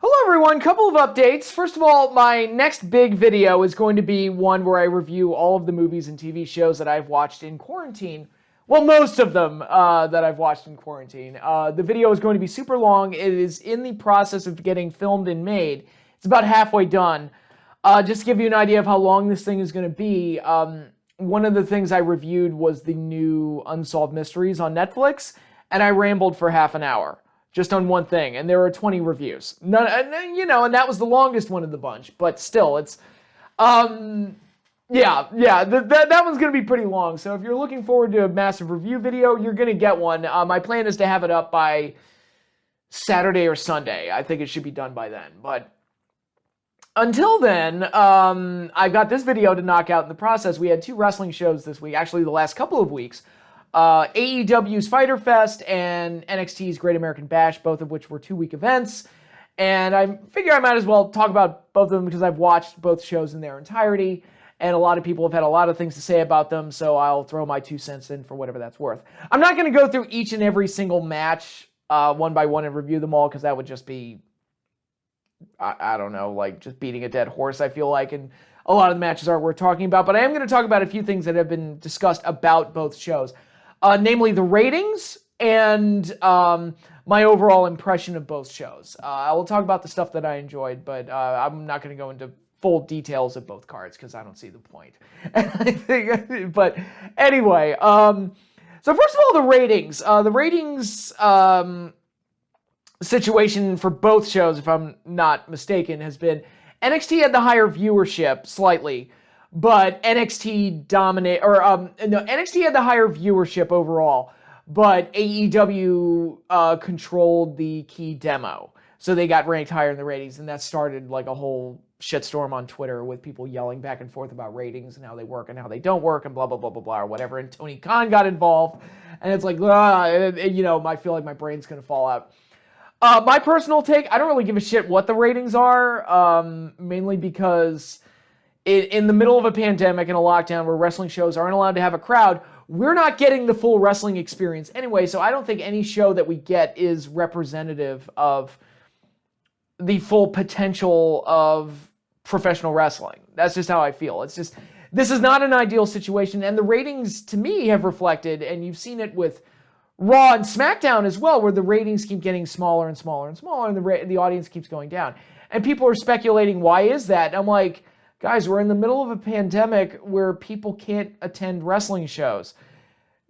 Hello everyone, couple of updates. First of all, my next big video is going to be one where I review all of the movies and TV shows that I've watched in quarantine. Well, most of them that I've watched in quarantine. The video is going to be super long. It is in the process of getting filmed and made. It's about halfway done. Just to give you an idea of how long this thing is going to be, one of the things I reviewed was the new Unsolved Mysteries on Netflix, and I rambled for half an hour. Just on one thing, and there are 20 reviews. None, and that was the longest one of the bunch, but still, it's, that one's gonna be pretty long, so if you're looking forward to a massive review video, you're gonna get one. My plan is to have it up by Saturday or Sunday. I think it should be done by then, but until then, I've got this video to knock out in the process. We had 2 wrestling shows this week, actually the last couple of weeks. AEW's Fyter Fest and NXT's Great American Bash, both of which were 2-week events. And I figure I might as well talk about both of them because I've watched both shows in their entirety. And a lot of people have had a lot of things to say about them, so I'll throw my 2 cents in for whatever that's worth. I'm not going to go through each and every single match one by one and review them all because that would just be, I don't know, like just beating a dead horse, I feel like. And a lot of the matches aren't worth talking about. But I am going to talk about a few things that have been discussed about both shows. Namely the ratings and my overall impression of both shows. I will talk about the stuff that I enjoyed, but I'm not going to go into full details of both cards because I don't see the point. But anyway, so first of all, the ratings. The ratings situation for both shows, if I'm not mistaken, has been NXT had the higher viewership slightly. But NXT NXT had the higher viewership overall, but AEW controlled the key demo. So they got ranked higher in the ratings, and that started like a whole shitstorm on Twitter with people yelling back and forth about ratings and how they work and how they don't work and blah, blah, blah, blah, blah, or whatever. And Tony Khan got involved, and it's like, I feel like my brain's going to fall out. My personal take, I don't really give a shit what the ratings are, mainly because in the middle of a pandemic and a lockdown where wrestling shows aren't allowed to have a crowd, we're not getting the full wrestling experience anyway, so I don't think any show that we get is representative of the full potential of professional wrestling. That's just how I feel. It's just, this is not an ideal situation, and the ratings, to me, have reflected, and you've seen it with Raw and SmackDown as well, where the ratings keep getting smaller and smaller and smaller, and the audience keeps going down. And people are speculating, why is that? And I'm like, guys, we're in the middle of a pandemic where people can't attend wrestling shows.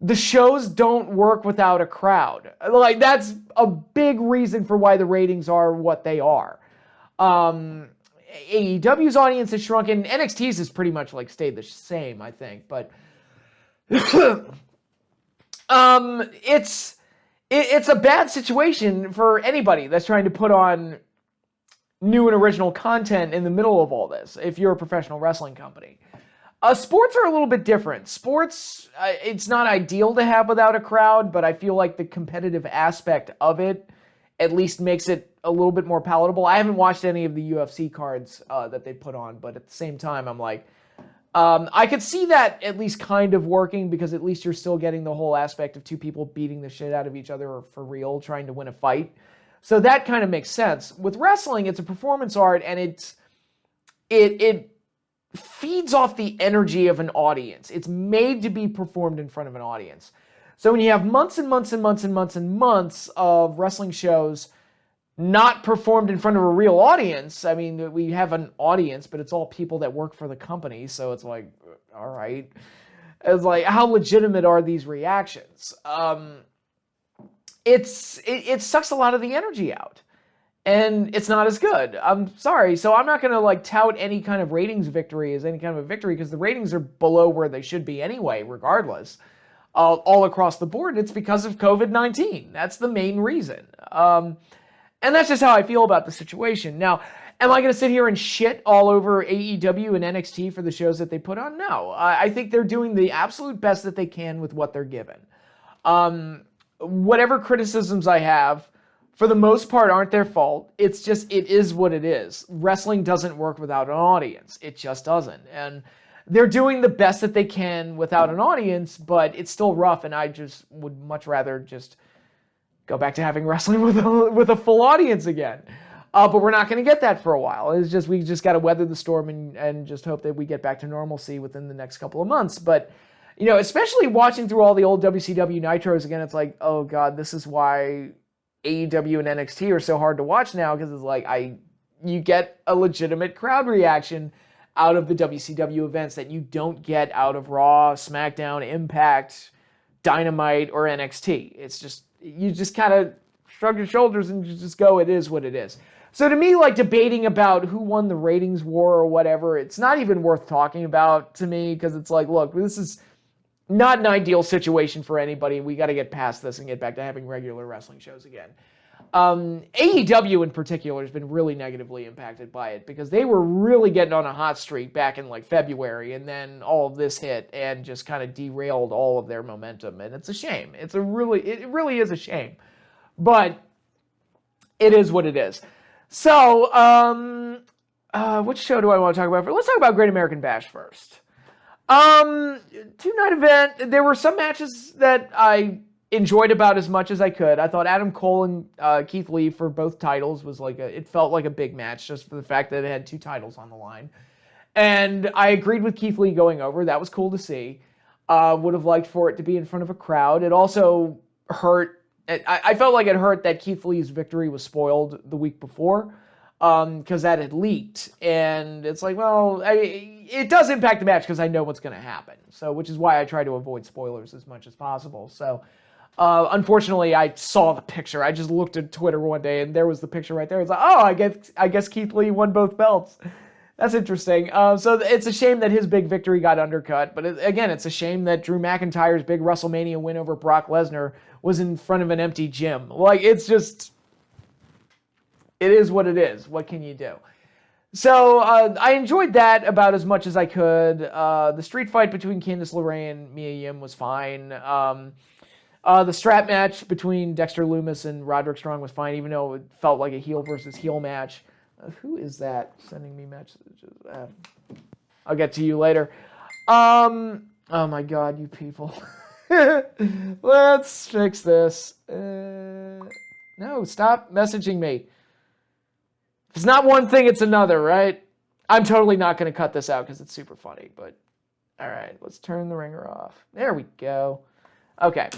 The shows don't work without a crowd. Like, that's a big reason for why the ratings are what they are. AEW's audience has shrunken. NXT's has pretty much like stayed the same, I think. But it's a bad situation for anybody that's trying to put on new and original content in the middle of all this, if you're a professional wrestling company. Sports are a little bit different. Sports, it's not ideal to have without a crowd, but I feel like the competitive aspect of it at least makes it a little bit more palatable. I haven't watched any of the UFC cards that they put on, but at the same time, I'm like, I could see that at least kind of working because at least you're still getting the whole aspect of 2 people beating the shit out of each other for real, trying to win a fight. So that kind of makes sense. With wrestling, it's a performance art, and it feeds off the energy of an audience. It's made to be performed in front of an audience. So when you have months and months and months and months and months of wrestling shows not performed in front of a real audience, I mean, we have an audience, but it's all people that work for the company, so it's like, all right. It's like, how legitimate are these reactions? It sucks a lot of the energy out, and it's not as good. I'm sorry. So I'm not going to like tout any kind of ratings victory as any kind of a victory because the ratings are below where they should be anyway, regardless, all across the board. It's because of COVID-19. That's the main reason. And that's just how I feel about the situation. Now, am I going to sit here and shit all over AEW and NXT for the shows that they put on? No. I think they're doing the absolute best that they can with what they're given. Whatever criticisms I have, for the most part, aren't their fault. It's just, it is what it is. Wrestling doesn't work without an audience. It just doesn't. And they're doing the best that they can without an audience, but it's still rough, and I just would much rather just go back to having wrestling with a full audience again. But we're not going to get that for a while. It's just we just got to weather the storm and just hope that we get back to normalcy within the next couple of months. But, especially watching through all the old WCW Nitros again, it's like, oh God, this is why AEW and NXT are so hard to watch now, because it's like you get a legitimate crowd reaction out of the WCW events that you don't get out of Raw, SmackDown, Impact, Dynamite, or NXT. It's just, you just kind of shrug your shoulders and you just go, it is what it is. So to me, like debating about who won the ratings war or whatever, it's not even worth talking about to me, because it's like, look, this is not an ideal situation for anybody. We got to get past this and get back to having regular wrestling shows again. AEW in particular has been really negatively impacted by it, because they were really getting on a hot streak back in like February, and then all of this hit and just kind of derailed all of their momentum, and it's a shame. It really is a shame, but it is what it is. So, which show do I want to talk about? Let's talk about Great American Bash first. Two-night event. There were some matches that I enjoyed about as much as I could. I thought Adam Cole and Keith Lee for both titles was it felt like a big match, just for the fact that it had two titles on the line. And I agreed with Keith Lee going over. That was cool to see. Would have liked for it to be in front of a crowd. It also hurt. I felt like it hurt that Keith Lee's victory was spoiled the week before, because that had leaked. And it's like, well, it does impact the match because I know what's going to happen. So, which is why I try to avoid spoilers as much as possible. So, unfortunately, I saw the picture. I just looked at Twitter one day, and there was the picture right there. It's like, oh, I guess Keith Lee won both belts. That's interesting. So it's a shame that his big victory got undercut. But again, it's a shame that Drew McIntyre's big WrestleMania win over Brock Lesnar was in front of an empty gym. Like, it's just, it is what it is. What can you do? So I enjoyed that about as much as I could. The street fight between Candice LeRae and Mia Yim was fine. The strap match between Dexter Lumis and Roderick Strong was fine, even though it felt like a heel versus heel match. Who is that sending me messages? I'll get to you later. Oh my God, you people. Let's fix this. No, stop messaging me. If it's not one thing, it's another, right? I'm totally not going to cut this out because it's super funny, but all right, let's turn the ringer off. There we go. Okay.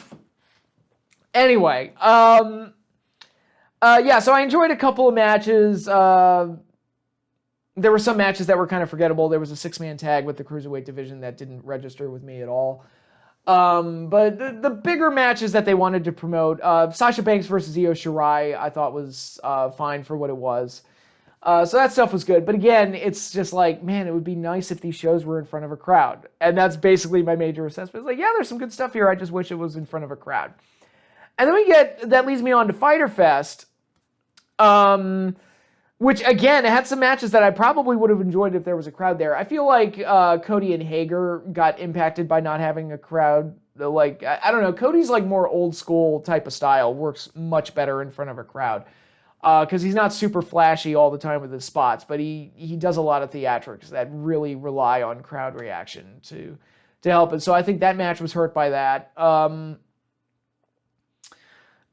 Anyway, yeah, so I enjoyed a couple of matches. There were some matches that were kind of forgettable. There was a 6-man tag with the Cruiserweight division that didn't register with me at all. But the bigger matches that they wanted to promote, Sasha Banks versus Io Shirai, I thought was fine for what it was. So that stuff was good. But again, it's just like, man, it would be nice if these shows were in front of a crowd. And that's basically my major assessment. It's like, yeah, there's some good stuff here. I just wish it was in front of a crowd. And then that leads me on to Fyter Fest, which again had some matches that I probably would have enjoyed if there was a crowd there. I feel like Cody and Hager got impacted by not having a crowd. Like, I don't know, Cody's like more old school type of style, works much better in front of a crowd. Because he's not super flashy all the time with his spots, but he does a lot of theatrics that really rely on crowd reaction to help it. So I think that match was hurt by that.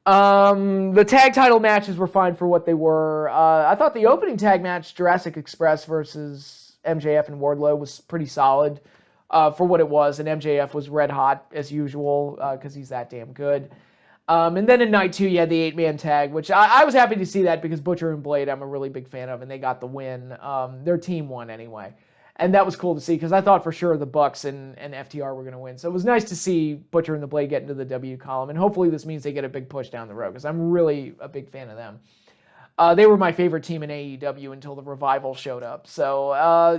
The tag title matches were fine for what they were. I thought the opening tag match, Jurassic Express versus MJF and Wardlow, was pretty solid for what it was, and MJF was red hot as usual because he's that damn good. And then in night 2, you had the 8-man tag, which I was happy to see that because Butcher and Blade I'm a really big fan of, and they got the win. Their team won anyway. And that was cool to see because I thought for sure the Bucks and FTR were going to win. So it was nice to see Butcher and the Blade get into the W column, and hopefully this means they get a big push down the road because I'm really a big fan of them. They were my favorite team in AEW until the Revival showed up. So,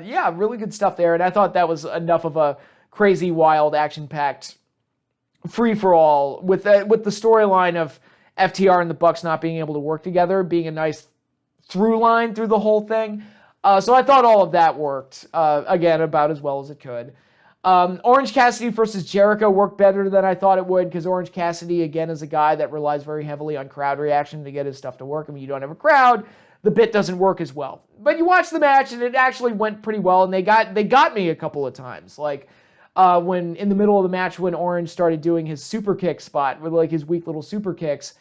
yeah, really good stuff there. And I thought that was enough of a crazy, wild, action-packed free-for-all with the storyline of FTR and the Bucks not being able to work together, being a nice through line through the whole thing. So I thought all of that worked, again, about as well as it could. Orange Cassidy versus Jericho worked better than I thought it would because Orange Cassidy, again, is a guy that relies very heavily on crowd reaction to get his stuff to work. I mean, you don't have a crowd, the bit doesn't work as well. But you watch the match, and it actually went pretty well, and they got me a couple of times. Like, when in the middle of the match when Orange started doing his super kick spot with, like, his weak little super kicks,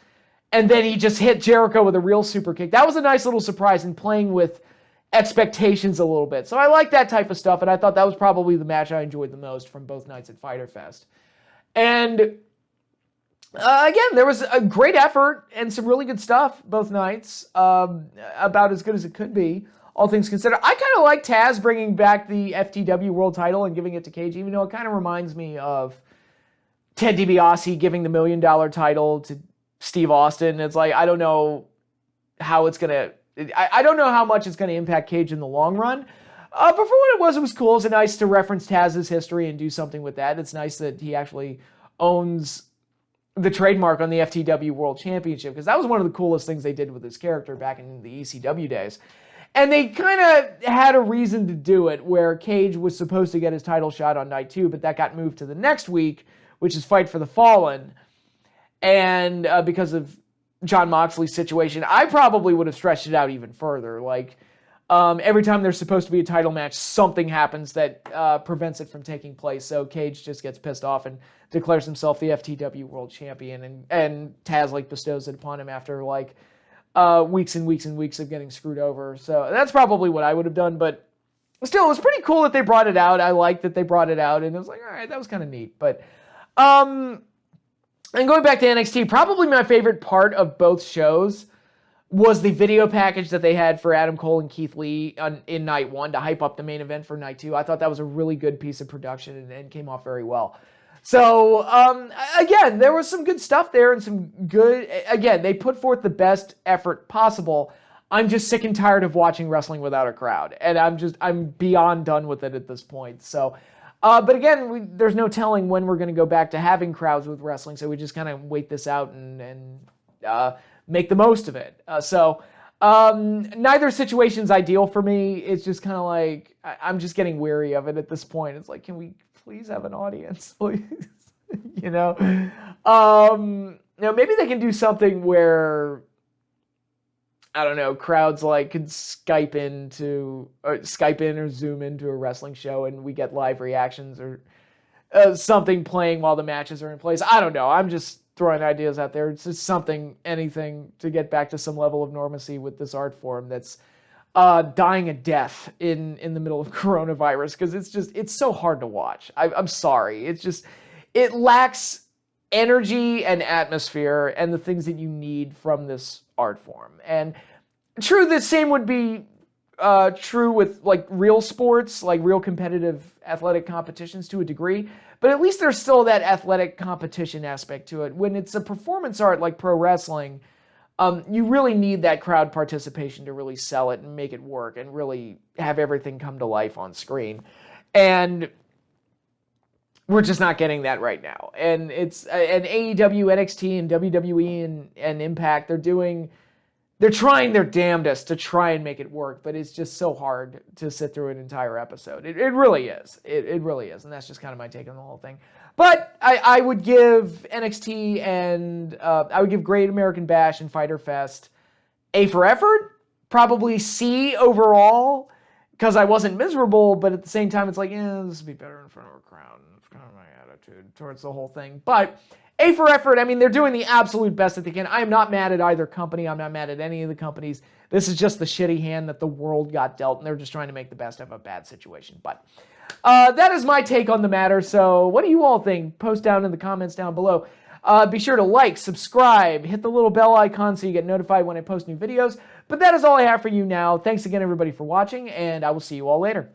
and then he just hit Jericho with a real super kick. That was a nice little surprise in playing with expectations a little bit. So I like that type of stuff, and I thought that was probably the match I enjoyed the most from both nights at Fyter Fest. And again, there was a great effort and some really good stuff both nights, about as good as it could be, all things considered. I kind of like Taz bringing back the FTW World title and giving it to Cage, even though it kind of reminds me of Ted DiBiase giving the $1 million title to Steve Austin. It's like, I don't know how it's going to... I don't know how much it's going to impact Cage in the long run. But for what it was cool. It's nice to reference Taz's history and do something with that. It's nice that he actually owns the trademark on the FTW World Championship, because that was one of the coolest things they did with his character back in the ECW days. And they kind of had a reason to do it, where Cage was supposed to get his title shot on night 2, but that got moved to the next week, which is Fight for the Fallen. And because of Jon Moxley's situation, I probably would have stretched it out even further. Like, every time there's supposed to be a title match, something happens that prevents it from taking place. So Cage just gets pissed off and declares himself the FTW World Champion, and Taz like bestows it upon him after like weeks and weeks and weeks of getting screwed over. So that's probably what I would have done. But still, it was pretty cool that they brought it out. I liked that they brought it out, and it was like, all right, that was kind of neat. But and going back to NXT, probably my favorite part of both shows was the video package that they had for Adam Cole and Keith Lee in night 1 to hype up the main event for night 2. I thought that was a really good piece of production and came off very well. So, again, there was some good stuff there and some good... Again, they put forth the best effort possible. I'm just sick and tired of watching wrestling without a crowd. And I'm beyond done with it at this point. So... but again, there's no telling when we're going to go back to having crowds with wrestling, so we just kind of wait this out and make the most of it. Neither situation's ideal for me. It's just kind of like, I'm just getting weary of it at this point. It's like, can we please have an audience, please? You know? Maybe they can do something where, I don't know, crowds like could Skype in or Zoom into a wrestling show and we get live reactions or something playing while the matches are in place. I don't know. I'm just throwing ideas out there. It's just anything to get back to some level of normalcy with this art form that's dying a death in the middle of coronavirus, because it's so hard to watch. I'm sorry. It lacks energy and atmosphere and the things that you need from this art form. And true, the same would be true with like real sports, like real competitive athletic competitions to a degree, but at least there's still that athletic competition aspect to it. When it's a performance art like pro wrestling, you really need that crowd participation to really sell it and make it work and really have everything come to life on screen. And we're just not getting that right now. And it's an AEW, NXT, and WWE and Impact. They're trying their damnedest to try and make it work, but it's just so hard to sit through an entire episode. It really is. It really is. And that's just kind of my take on the whole thing. But I would give NXT and I would give Great American Bash and Fyter Fest A for effort, probably C overall, because I wasn't miserable, but at the same time, it's like, this would be better in front of a crowd. It's kind of my attitude towards the whole thing. But A for effort, I mean, they're doing the absolute best that they can. I am not mad at either company. I'm not mad at any of the companies. This is just the shitty hand that the world got dealt, and they're just trying to make the best of a bad situation. But that is my take on the matter. So what do you all think? Post down in the comments down below. Be sure to like, subscribe, hit the little bell icon so you get notified when I post new videos. But that is all I have for you now. Thanks again, everybody, for watching, and I will see you all later.